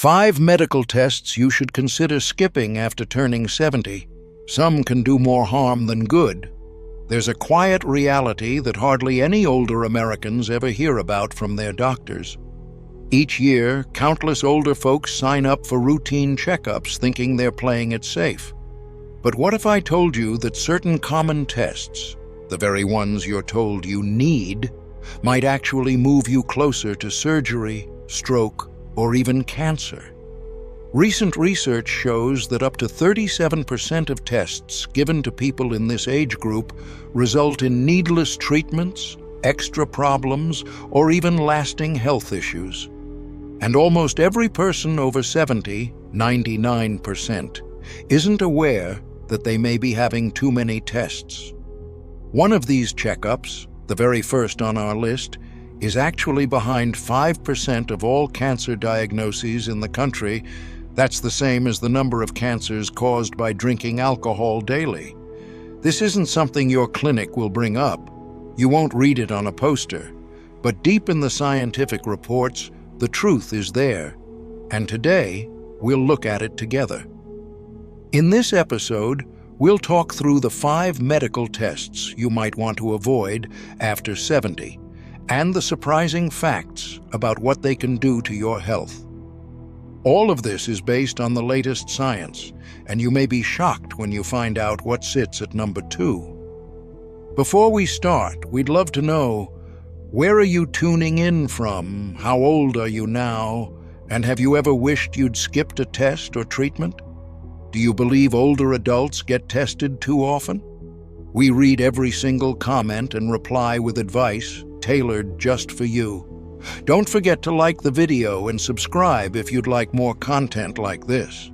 5 medical tests you should consider skipping after turning 70. Some can do more harm than good. There's a quiet reality that hardly any older Americans ever hear about from their doctors. Each year, countless older folks sign up for routine checkups thinking they're playing it safe. But what if I told you that certain common tests, the very ones you're told you need, might actually move you closer to surgery, stroke, or even cancer? Recent research shows that up to 37% of tests given to people in this age group result in needless treatments, extra problems, or even lasting health issues. And almost every person over 70, 99%, isn't aware that they may be having too many tests. One of these checkups, the very first on our list, is actually behind 5% of all cancer diagnoses in the country. That's the same as the number of cancers caused by drinking alcohol daily. This isn't something your clinic will bring up. You won't read it on a poster. But deep in the scientific reports, the truth is there. And today, we'll look at it together. In this episode, we'll talk through the 5 medical tests you might want to avoid after 70, and the surprising facts about what they can do to your health. All of this is based on the latest science, and you may be shocked when you find out what sits at number 2. Before we start, we'd love to know, where are you tuning in from? How old are you now? And have you ever wished you'd skipped a test or treatment? Do you believe older adults get tested too often? We read every single comment and reply with advice tailored just for you. Don't forget to like the video and subscribe if you'd like more content like this.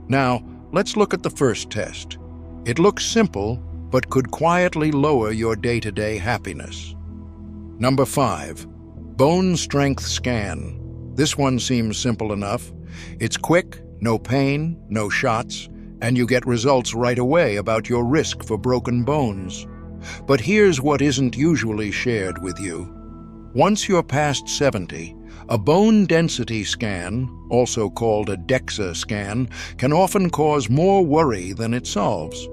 Now, let's look at the first test. It looks simple, but could quietly lower your day-to-day happiness. Number 5, bone strength scan. This one seems simple enough. It's quick, no pain, no shots, and you get results right away about your risk for broken bones. But here's what isn't usually shared with you. Once you're past 70, a bone density scan, also called a DEXA scan, can often cause more worry than it solves.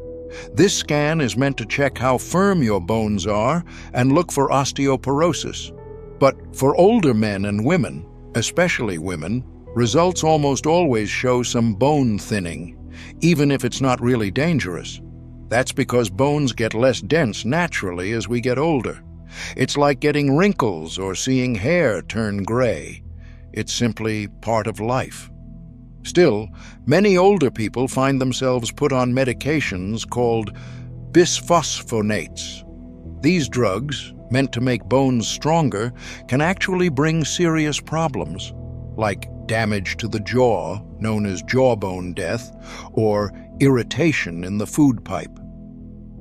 This scan is meant to check how firm your bones are and look for osteoporosis. But for older men and women, especially women, results almost always show some bone thinning, even if it's not really dangerous. That's because bones get less dense naturally as we get older. It's like getting wrinkles or seeing hair turn gray. It's simply part of life. Still, many older people find themselves put on medications called bisphosphonates. These drugs, meant to make bones stronger, can actually bring serious problems, like damage to the jaw, known as jawbone death, or irritation in the food pipe.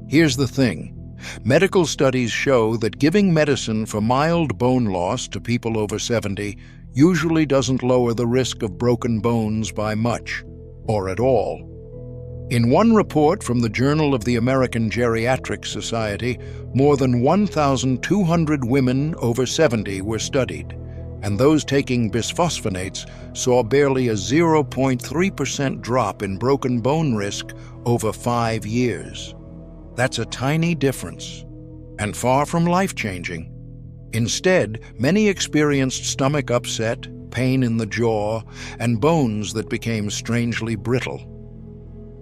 Here's the thing. Medical studies show that giving medicine for mild bone loss to people over 70 usually doesn't lower the risk of broken bones by much, or at all. In one report from the Journal of the American Geriatric Society, more than 1,200 women over 70 were studied, and those taking bisphosphonates saw barely a 0.3% drop in broken bone risk over 5 years. That's a tiny difference, and far from life-changing. Instead, many experienced stomach upset, pain in the jaw, and bones that became strangely brittle.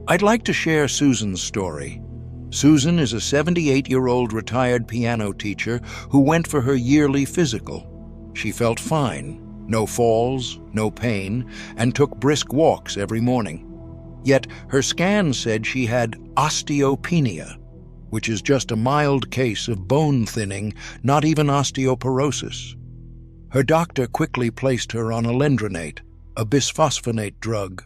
I'd like to share Susan's story. Susan is a 78-year-old retired piano teacher who went for her yearly physical. She felt fine, no falls, no pain, and took brisk walks every morning. Yet her scan said she had osteopenia, which is just a mild case of bone thinning, not even osteoporosis. Her doctor quickly placed her on alendronate, a bisphosphonate drug.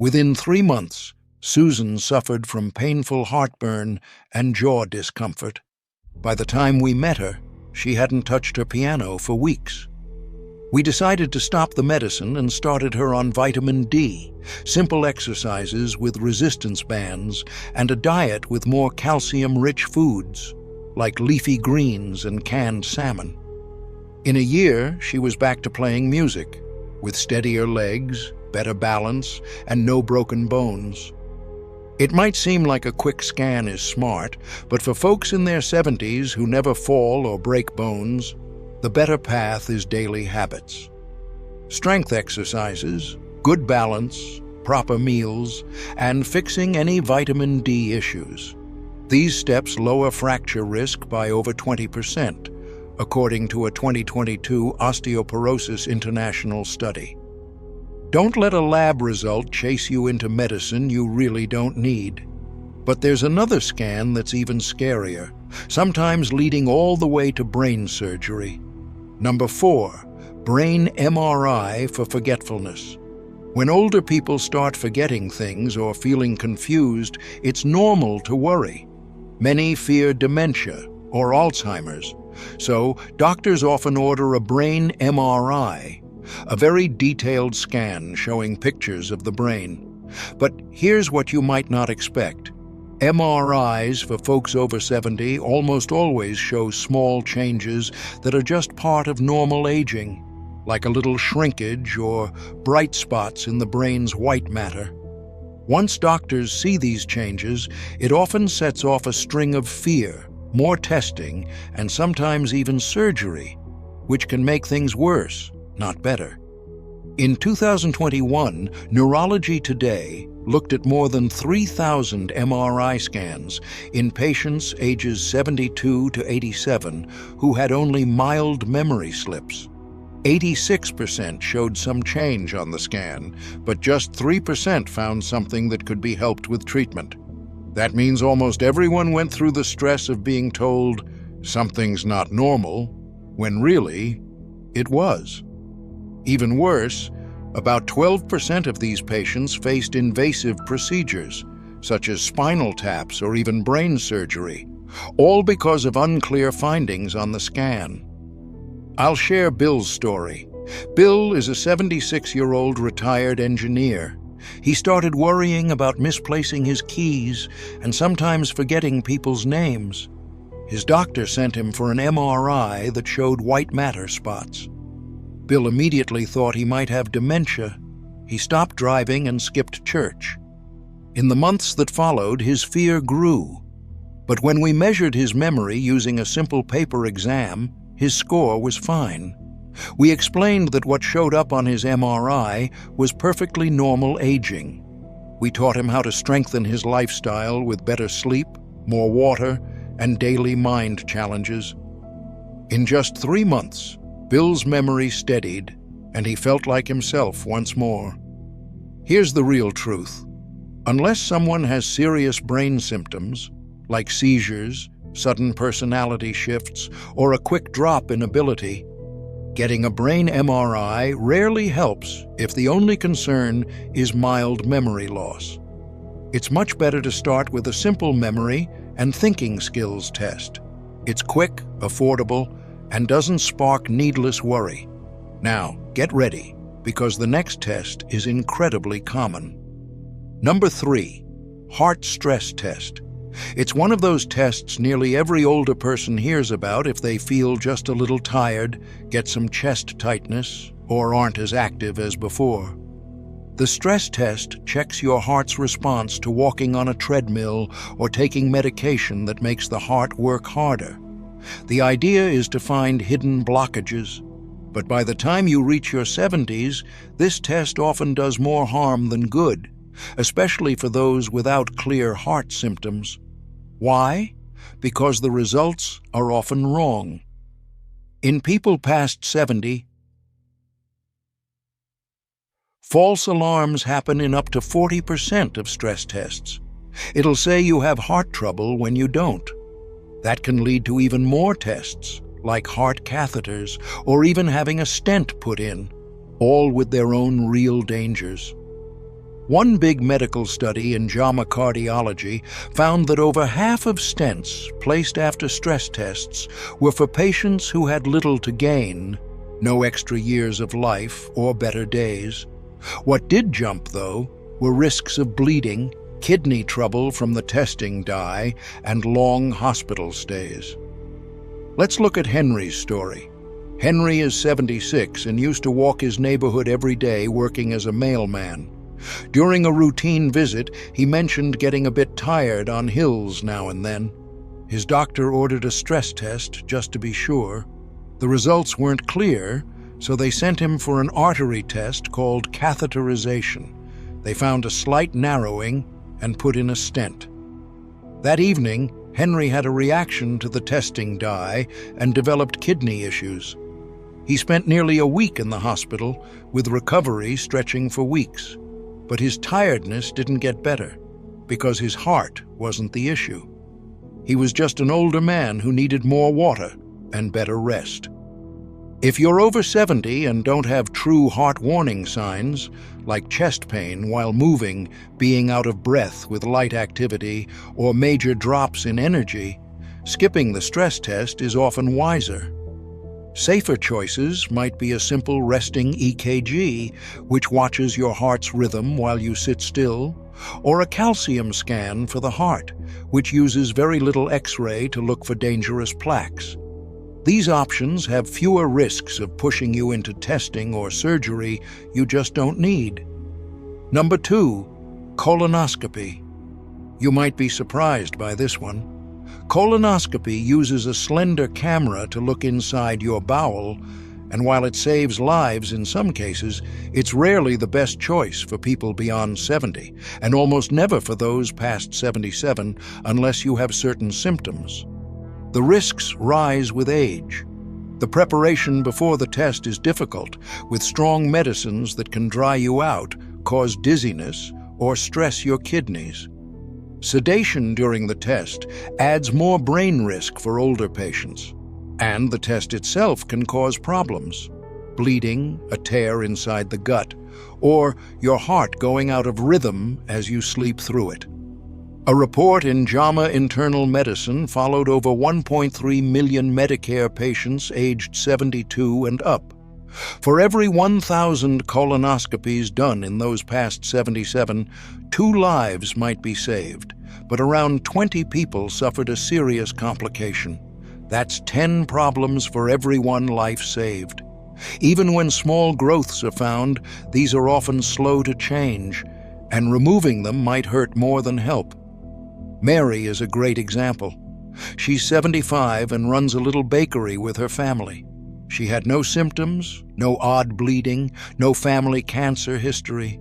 Within 3 months, Susan suffered from painful heartburn and jaw discomfort. By the time we met her, she hadn't touched her piano for weeks. We decided to stop the medicine and started her on vitamin D, simple exercises with resistance bands, and a diet with more calcium-rich foods, like leafy greens and canned salmon. In a year, she was back to playing music, with steadier legs, better balance, and no broken bones. It might seem like a quick scan is smart, but for folks in their 70s who never fall or break bones, the better path is daily habits. Strength exercises, good balance, proper meals, and fixing any vitamin D issues. These steps lower fracture risk by over 20%, according to a 2022 Osteoporosis International study. Don't let a lab result chase you into medicine you really don't need. But there's another scan that's even scarier, sometimes leading all the way to brain surgery. Number 4, brain MRI for forgetfulness. When older people start forgetting things or feeling confused, it's normal to worry. Many fear dementia or Alzheimer's, so doctors often order a brain MRI, a very detailed scan showing pictures of the brain. But here's what you might not expect. MRIs for folks over 70 almost always show small changes that are just part of normal aging, like a little shrinkage or bright spots in the brain's white matter. Once doctors see these changes, it often sets off a string of fear, more testing, and sometimes even surgery, which can make things worse, not better. In 2021, Neurology Today looked at more than 3,000 MRI scans in patients ages 72 to 87 who had only mild memory slips. 86% showed some change on the scan, but just 3% found something that could be helped with treatment. That means almost everyone went through the stress of being told something's not normal, when really, it was. Even worse, about 12% of these patients faced invasive procedures, such as spinal taps or even brain surgery, all because of unclear findings on the scan. I'll share Bill's story. Bill is a 76-year-old retired engineer. He started worrying about misplacing his keys and sometimes forgetting people's names. His doctor sent him for an MRI that showed white matter spots. Bill immediately thought he might have dementia. He stopped driving and skipped church. In the months that followed, his fear grew. But when we measured his memory using a simple paper exam, his score was fine. We explained that what showed up on his MRI was perfectly normal aging. We taught him how to strengthen his lifestyle with better sleep, more water, and daily mind challenges. In just 3 months, Bill's memory steadied, and he felt like himself once more. Here's the real truth. Unless someone has serious brain symptoms, like seizures, sudden personality shifts, or a quick drop in ability, getting a brain MRI rarely helps if the only concern is mild memory loss. It's much better to start with a simple memory and thinking skills test. It's quick, affordable, and doesn't spark needless worry. Now, get ready, because the next test is incredibly common. Number 3, heart stress test. It's one of those tests nearly every older person hears about if they feel just a little tired, get some chest tightness, or aren't as active as before. The stress test checks your heart's response to walking on a treadmill or taking medication that makes the heart work harder. The idea is to find hidden blockages, but by the time you reach your 70s, this test often does more harm than good, especially for those without clear heart symptoms. Why? Because the results are often wrong. In people past 70, false alarms happen in up to 40% of stress tests. It'll say you have heart trouble when you don't. That can lead to even more tests, like heart catheters or even having a stent put in, all with their own real dangers. One big medical study in JAMA Cardiology found that over half of stents placed after stress tests were for patients who had little to gain, no extra years of life or better days. What did jump, though, were risks of bleeding, kidney trouble from the testing dye, and long hospital stays. Let's look at Henry's story. Henry is 76 and used to walk his neighborhood every day working as a mailman. During a routine visit, he mentioned getting a bit tired on hills now and then. His doctor ordered a stress test just to be sure. The results weren't clear, so they sent him for an artery test called catheterization. They found a slight narrowing and put in a stent. That evening, Henry had a reaction to the testing dye and developed kidney issues. He spent nearly a week in the hospital, with recovery stretching for weeks. But his tiredness didn't get better, because his heart wasn't the issue. He was just an older man who needed more water and better rest. If you're over 70 and don't have true heart warning signs, like chest pain while moving, being out of breath with light activity, or major drops in energy, skipping the stress test is often wiser. Safer choices might be a simple resting EKG, which watches your heart's rhythm while you sit still, or a calcium scan for the heart, which uses very little X-ray to look for dangerous plaques. These options have fewer risks of pushing you into testing or surgery you just don't need. Number 2, colonoscopy. You might be surprised by this one. Colonoscopy uses a slender camera to look inside your bowel, and while it saves lives in some cases, it's rarely the best choice for people beyond 70, and almost never for those past 77 unless you have certain symptoms. The risks rise with age. The preparation before the test is difficult, with strong medicines that can dry you out, cause dizziness, or stress your kidneys. Sedation during the test adds more brain risk for older patients, and the test itself can cause problems. Bleeding, a tear inside the gut, or your heart going out of rhythm as you sleep through it. A report in JAMA Internal Medicine followed over 1.3 million Medicare patients aged 72 and up. For every 1,000 colonoscopies done in those past 77, 2 lives might be saved, but around 20 people suffered a serious complication. That's 10 problems for every 1 life saved. Even when small growths are found, these are often slow to change, and removing them might hurt more than help. Mary is a great example. She's 75 and runs a little bakery with her family. She had no symptoms, no odd bleeding, no family cancer history.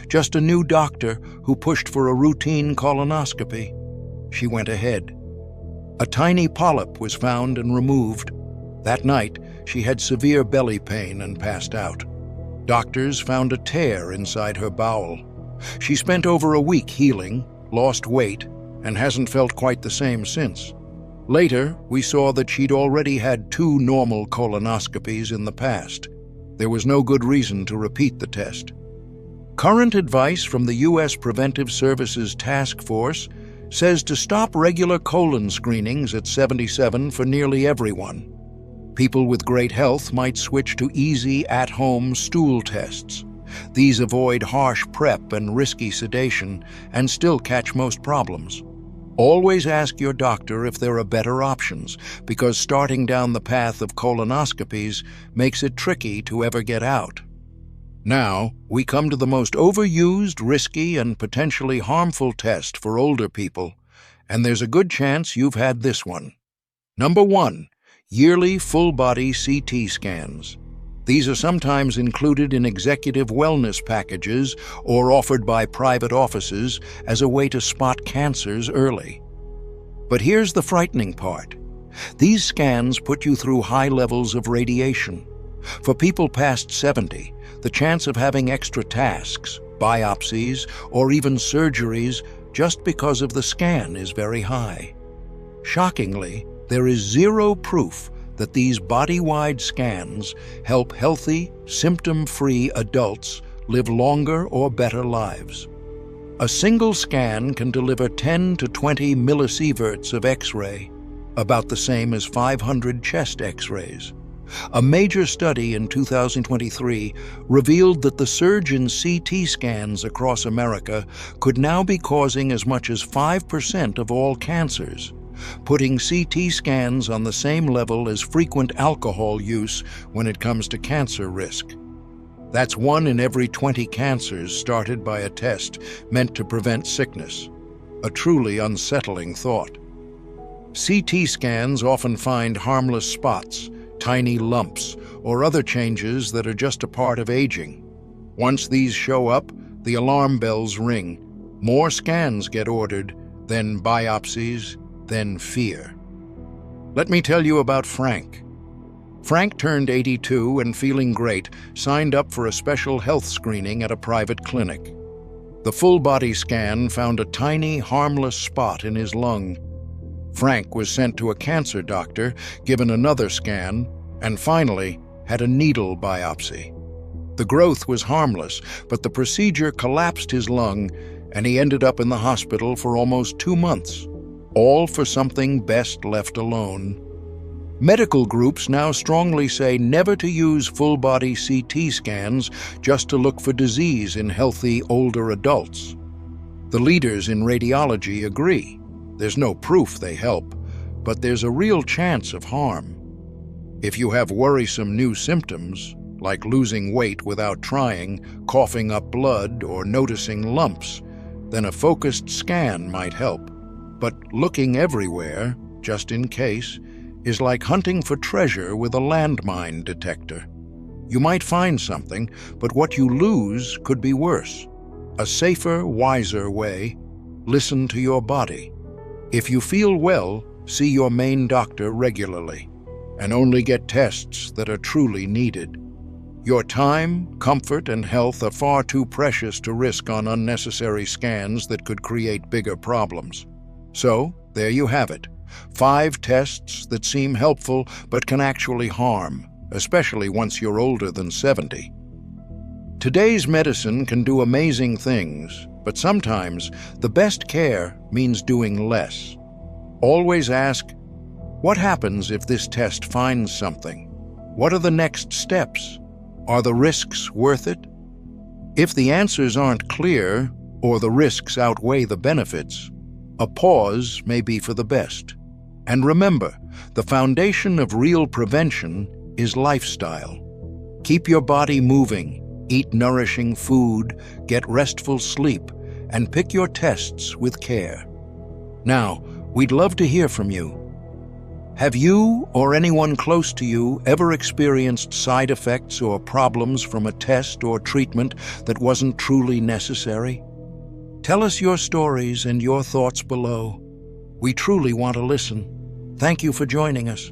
Just a new doctor who pushed for a routine colonoscopy. She went ahead. A tiny polyp was found and removed. That night, she had severe belly pain and passed out. Doctors found a tear inside her bowel. She spent over a week healing, lost weight, and hasn't felt quite the same since. Later, we saw that she'd already had 2 normal colonoscopies in the past. There was no good reason to repeat the test. Current advice from the U.S. Preventive Services Task Force says to stop regular colon screenings at 77 for nearly everyone. People with great health might switch to easy, at-home stool tests. These avoid harsh prep and risky sedation and still catch most problems. Always ask your doctor if there are better options, because starting down the path of colonoscopies makes it tricky to ever get out. Now, we come to the most overused, risky, and potentially harmful test for older people, and there's a good chance you've had this one. Number 1, yearly full-body CT scans. These are sometimes included in executive wellness packages or offered by private offices as a way to spot cancers early. But here's the frightening part. These scans put you through high levels of radiation. For people past 70, the chance of having extra tasks, biopsies, or even surgeries just because of the scan is very high. Shockingly, there is zero proof that these body-wide scans help healthy, symptom-free adults live longer or better lives. A single scan can deliver 10 to 20 millisieverts of X-ray, about the same as 500 chest X-rays. A major study in 2023 revealed that the surge in CT scans across America could now be causing as much as 5% of all cancers, putting CT scans on the same level as frequent alcohol use when it comes to cancer risk. That's 1 in every 20 cancers started by a test meant to prevent sickness. A truly unsettling thought. CT scans often find harmless spots, tiny lumps, or other changes that are just a part of aging. Once these show up, the alarm bells ring. More scans get ordered, then biopsies, then fear. Let me tell you about Frank. Frank turned 82 and, feeling great, signed up for a special health screening at a private clinic. The full-body scan found a tiny, harmless spot in his lung. Frank was sent to a cancer doctor, given another scan, and finally had a needle biopsy. The growth was harmless, but the procedure collapsed his lung, and he ended up in the hospital for almost 2 months, all for something best left alone. Medical groups now strongly say never to use full-body CT scans just to look for disease in healthy older adults. The leaders in radiology agree. There's no proof they help, but there's a real chance of harm. If you have worrisome new symptoms, like losing weight without trying, coughing up blood, or noticing lumps, then a focused scan might help. But looking everywhere, just in case, is like hunting for treasure with a landmine detector. You might find something, but what you lose could be worse. A safer, wiser way: listen to your body. If you feel well, see your main doctor regularly, and only get tests that are truly needed. Your time, comfort, and health are far too precious to risk on unnecessary scans that could create bigger problems. So, there you have it. 5 tests that seem helpful but can actually harm, especially once you're older than 70. Today's medicine can do amazing things, but sometimes the best care means doing less. Always ask, what happens if this test finds something? What are the next steps? Are the risks worth it? If the answers aren't clear, or the risks outweigh the benefits, a pause may be for the best. And remember, the foundation of real prevention is lifestyle. Keep your body moving, eat nourishing food, get restful sleep, and pick your tests with care. Now, we'd love to hear from you. Have you or anyone close to you ever experienced side effects or problems from a test or treatment that wasn't truly necessary? Tell us your stories and your thoughts below. We truly want to listen. Thank you for joining us.